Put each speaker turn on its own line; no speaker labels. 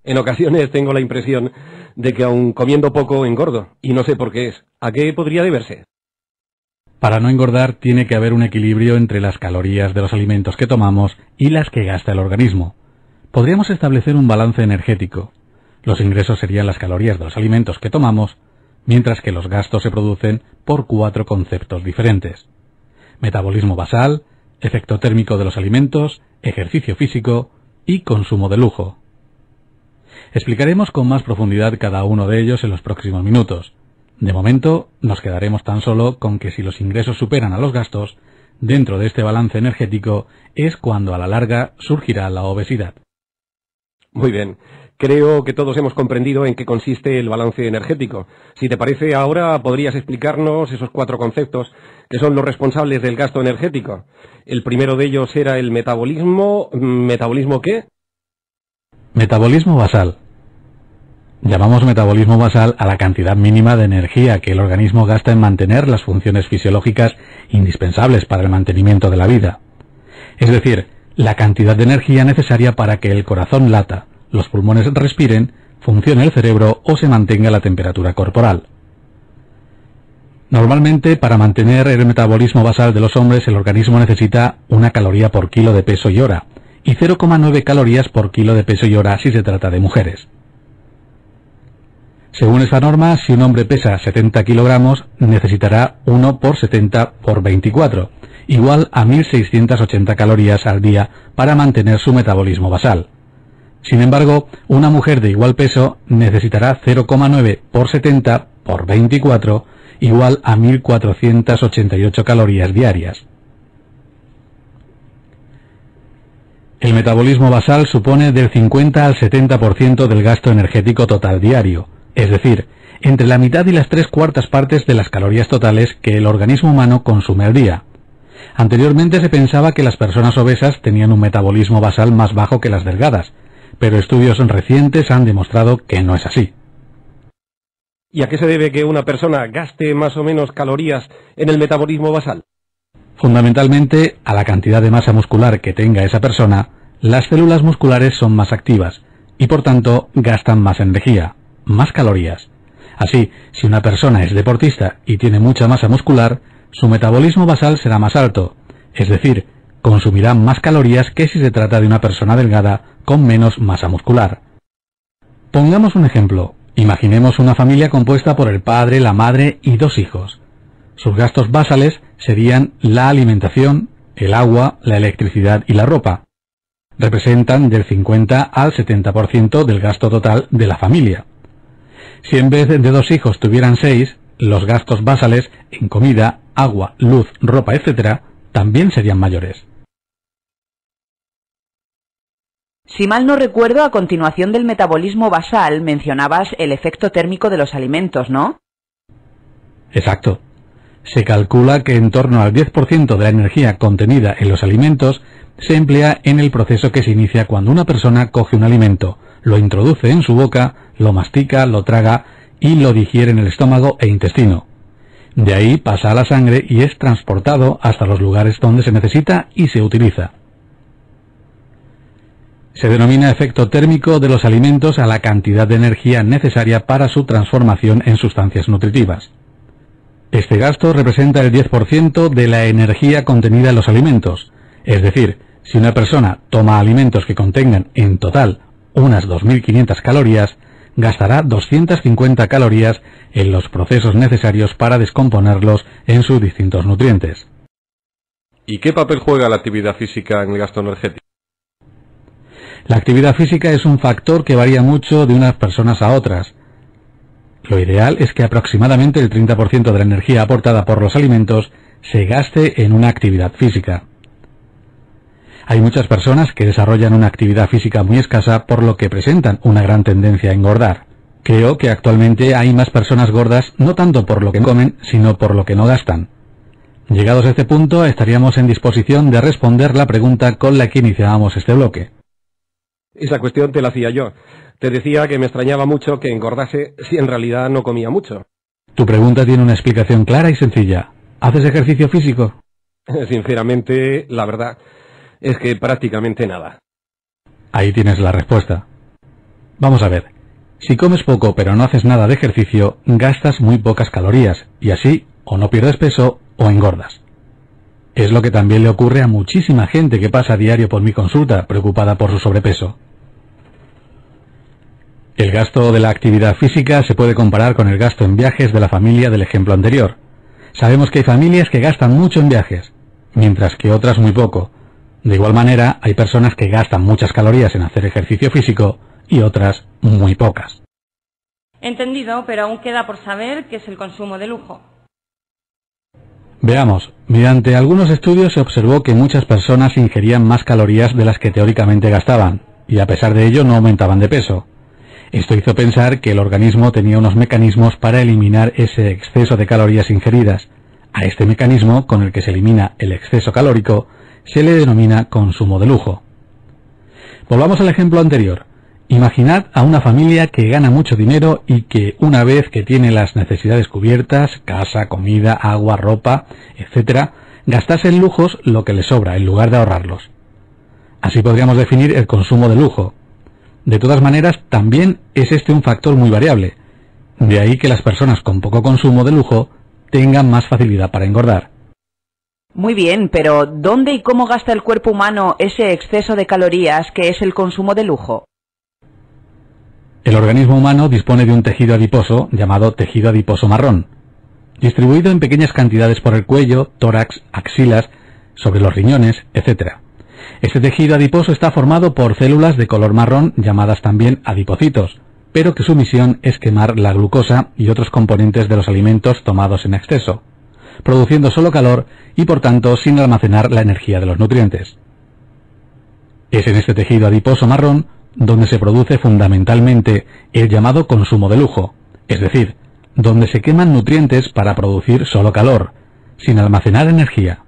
En ocasiones tengo la impresión de que aun comiendo poco engordo, y no sé por qué es. ¿A qué podría deberse?
Para no engordar tiene que haber un equilibrio entre las calorías de los alimentos que tomamos y las que gasta el organismo. Podríamos establecer un balance energético. Los ingresos serían las calorías de los alimentos que tomamos, mientras que los gastos se producen por 4 conceptos diferentes: metabolismo basal, efecto térmico de los alimentos, ejercicio físico y consumo de lujo. Explicaremos con más profundidad cada uno de ellos en los próximos minutos. De momento, nos quedaremos tan solo con que si los ingresos superan a los gastos, dentro de este balance energético es cuando a la larga surgirá la obesidad.
Muy bien. Creo que todos hemos comprendido en qué consiste el balance energético. Si te parece, ahora podrías explicarnos esos 4 conceptos que son los responsables del gasto energético. El primero de ellos era el metabolismo. ¿Metabolismo qué?
Metabolismo basal. Llamamos metabolismo basal a la cantidad mínima de energía que el organismo gasta en mantener las funciones fisiológicas indispensables para el mantenimiento de la vida. Es decir, la cantidad de energía necesaria para que el corazón lata, los pulmones respiren, funcione el cerebro o se mantenga la temperatura corporal. Normalmente, para mantener el metabolismo basal de los hombres, el organismo necesita 1 caloría por kilo de peso y hora, y 0,9 calorías por kilo de peso y hora si se trata de mujeres. Según esta norma, si un hombre pesa 70 kilogramos, necesitará 1 por 70 por 24, igual a 1.680 calorías al día para mantener su metabolismo basal. Sin embargo, una mujer de igual peso necesitará 0,9 por 70 por 24, igual a 1.488 calorías diarias. El metabolismo basal supone del 50 al 70% del gasto energético total diario, es decir, entre la mitad y las 3/4 partes de las calorías totales que el organismo humano consume al día. Anteriormente se pensaba que las personas obesas tenían un metabolismo basal más bajo que las delgadas, pero estudios recientes han demostrado que no es así.
¿Y a qué se debe que una persona gaste más o menos calorías en el metabolismo basal?
Fundamentalmente a la cantidad de masa muscular que tenga esa persona. Las células musculares son más activas y por tanto gastan más energía, más calorías. Así, si una persona es deportista y tiene mucha masa muscular, su metabolismo basal será más alto, es decir, consumirá más calorías que si se trata de una persona delgada con menos masa muscular. Pongamos un ejemplo. Imaginemos una familia compuesta por el padre, la madre y 2 hijos. Sus gastos basales serían la alimentación, el agua, la electricidad y la ropa. Representan del 50 al 70% del gasto total de la familia. Si en vez de 2 hijos tuvieran 6, los gastos basales en comida, agua, luz, ropa, etc., también serían mayores.
Si mal no recuerdo, a continuación del metabolismo basal mencionabas el efecto térmico de los alimentos, ¿no?
Exacto. Se calcula que en torno al 10% de la energía contenida en los alimentos se emplea en el proceso que se inicia cuando una persona coge un alimento, lo introduce en su boca, lo mastica, lo traga y lo digiere en el estómago e intestino. De ahí pasa a la sangre y es transportado hasta los lugares donde se necesita y se utiliza. Se denomina efecto térmico de los alimentos a la cantidad de energía necesaria para su transformación en sustancias nutritivas. Este gasto representa el 10% de la energía contenida en los alimentos, es decir, si una persona toma alimentos que contengan en total unas 2.500 calorías, gastará 250 calorías en los procesos necesarios para descomponerlos en sus distintos nutrientes.
¿Y qué papel juega la actividad física en el gasto energético?
La actividad física es un factor que varía mucho de unas personas a otras. Lo ideal es que aproximadamente el 30% de la energía aportada por los alimentos se gaste en una actividad física. Hay muchas personas que desarrollan una actividad física muy escasa, por lo que presentan una gran tendencia a engordar. Creo que actualmente hay más personas gordas no tanto por lo que comen, sino por lo que no gastan. Llegados a este punto, estaríamos en disposición de responder la pregunta con la que iniciábamos este bloque.
Esa cuestión te la hacía yo. Te decía que me extrañaba mucho que engordase si en realidad no comía mucho.
Tu pregunta tiene una explicación clara y sencilla. ¿Haces ejercicio físico?
Sinceramente, la verdad es que prácticamente nada.
Ahí tienes la respuesta. Vamos a ver. Si comes poco pero no haces nada de ejercicio, gastas muy pocas calorías y así o no pierdes peso o engordas. Es lo que también le ocurre a muchísima gente que pasa a diario por mi consulta preocupada por su sobrepeso. El gasto de la actividad física se puede comparar con el gasto en viajes de la familia del ejemplo anterior. Sabemos que hay familias que gastan mucho en viajes, mientras que otras muy poco. De igual manera, hay personas que gastan muchas calorías en hacer ejercicio físico y otras muy pocas.
Entendido, pero aún queda por saber qué es el consumo de lujo.
Veamos, mediante algunos estudios se observó que muchas personas ingerían más calorías de las que teóricamente gastaban, y a pesar de ello no aumentaban de peso. Esto hizo pensar que el organismo tenía unos mecanismos para eliminar ese exceso de calorías ingeridas. A este mecanismo, con el que se elimina el exceso calórico, se le denomina consumo de lujo. Volvamos al ejemplo anterior. Imaginad a una familia que gana mucho dinero y que una vez que tiene las necesidades cubiertas, casa, comida, agua, ropa, etc., gastase en lujos lo que le sobra en lugar de ahorrarlos. Así podríamos definir el consumo de lujo. De todas maneras, también es este un factor muy variable. De ahí que las personas con poco consumo de lujo tengan más facilidad para engordar.
Muy bien, pero ¿dónde y cómo gasta el cuerpo humano ese exceso de calorías que es el consumo de lujo?
El organismo humano dispone de un tejido adiposo llamado tejido adiposo marrón, distribuido en pequeñas cantidades por el cuello, tórax, axilas, sobre los riñones, etc. Este tejido adiposo está formado por células de color marrón llamadas también adipocitos, pero que su misión es quemar la glucosa y otros componentes de los alimentos tomados en exceso, produciendo solo calor y por tanto sin almacenar la energía de los nutrientes. Es en este tejido adiposo marrón donde se produce fundamentalmente el llamado consumo de lujo, es decir, donde se queman nutrientes para producir solo calor, sin almacenar energía.